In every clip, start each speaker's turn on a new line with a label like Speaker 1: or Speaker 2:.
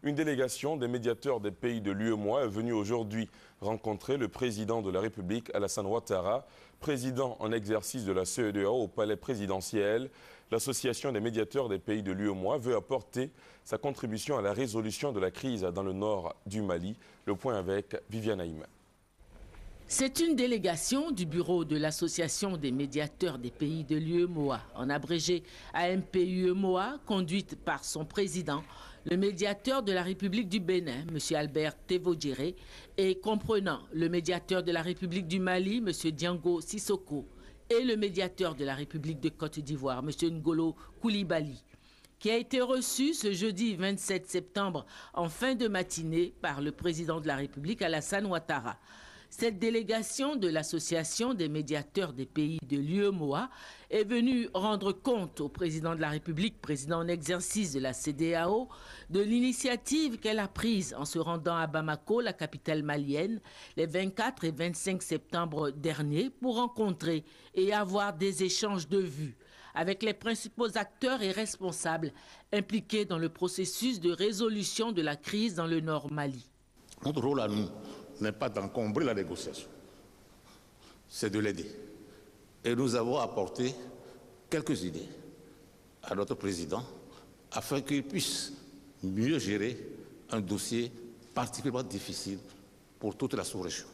Speaker 1: Une délégation des médiateurs des pays de l'UEMOA est venue aujourd'hui rencontrer le président de la République, Alassane Ouattara, président en exercice de la CEDEAO au palais présidentiel. L'association des médiateurs des pays de l'UEMOA veut apporter sa contribution à la résolution de la crise dans le nord du Mali. Le point avec Viviane Haïm.
Speaker 2: C'est une délégation du bureau de l'Association des médiateurs des pays de l'UEMOA, en abrégé AMP-UEMOA, conduite par son président, le médiateur de la République du Bénin, M. Albert Tévodjéré, et comprenant le médiateur de la République du Mali, M. Diango Sissoko, et le médiateur de la République de Côte d'Ivoire, M. Ngolo Koulibaly, qui a été reçu ce jeudi 27 septembre en fin de matinée par le président de la République, Alassane Ouattara. Cette délégation de l'Association des médiateurs des pays de l'UEMOA est venue rendre compte au président de la République, président en exercice de la CEDEAO, de l'initiative qu'elle a prise en se rendant à Bamako, la capitale malienne, les 24 et 25 septembre derniers, pour rencontrer et avoir des échanges de vues avec les principaux acteurs et responsables impliqués dans le processus de résolution de la crise dans le Nord Mali.
Speaker 3: Notre rôle à nous n'est pas d'encombrer la négociation, c'est de l'aider. Et nous avons apporté quelques idées à notre président afin qu'il puisse mieux gérer un dossier particulièrement difficile pour toute la sous-région.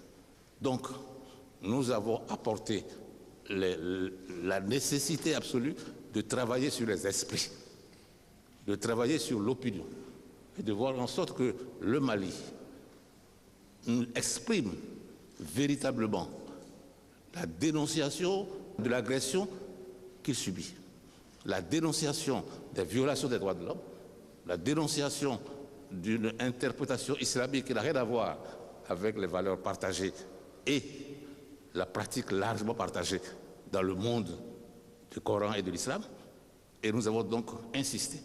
Speaker 3: Donc, nous avons apporté la nécessité absolue de travailler sur les esprits, de travailler sur l'opinion et de voir en sorte que le Mali exprime véritablement la dénonciation de l'agression qu'il subit, la dénonciation des violations des droits de l'homme, la dénonciation d'une interprétation islamique qui n'a rien à voir avec les valeurs partagées et la pratique largement partagée dans le monde du Coran et de l'islam. Et nous avons donc insisté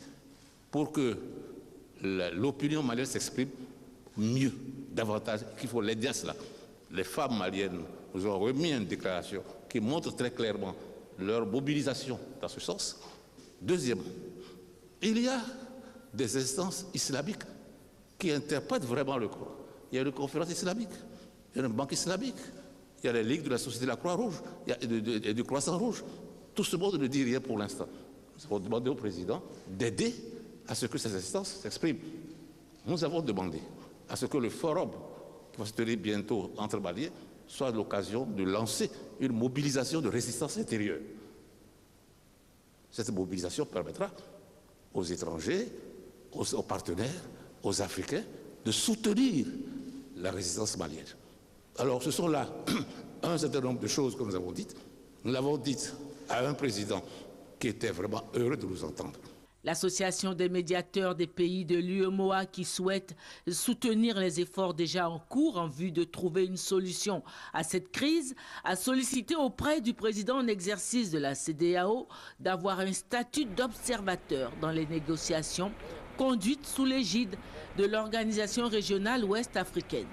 Speaker 3: pour que l'opinion malienne s'exprime mieux, davantage, qu'il faut l'aider à cela. Les femmes maliennes nous ont remis une déclaration qui montre très clairement leur mobilisation dans ce sens. Deuxièmement, il y a des instances islamiques qui interprètent vraiment le Coran. Il y a une conférence islamique, il y a une banque islamique, il y a les ligues de la Société de la Croix-Rouge, et du Croissant-Rouge. Tout ce monde ne dit rien pour l'instant. Nous avons demandé au président d'aider à ce que ces instances s'expriment. Nous avons demandé à ce que le forum qui va se tenir bientôt entre Maliens soit l'occasion de lancer une mobilisation de résistance intérieure. Cette mobilisation permettra aux étrangers, aux partenaires, aux Africains de soutenir la résistance malienne. Alors ce sont là un certain nombre de choses que nous avons dites. Nous l'avons dites à un président qui était vraiment heureux de nous entendre.
Speaker 2: L'Association des médiateurs des pays de l'UEMOA, qui souhaite soutenir les efforts déjà en cours en vue de trouver une solution à cette crise, a sollicité auprès du président en exercice de la CEDEAO d'avoir un statut d'observateur dans les négociations conduites sous l'égide de l'organisation régionale ouest-africaine.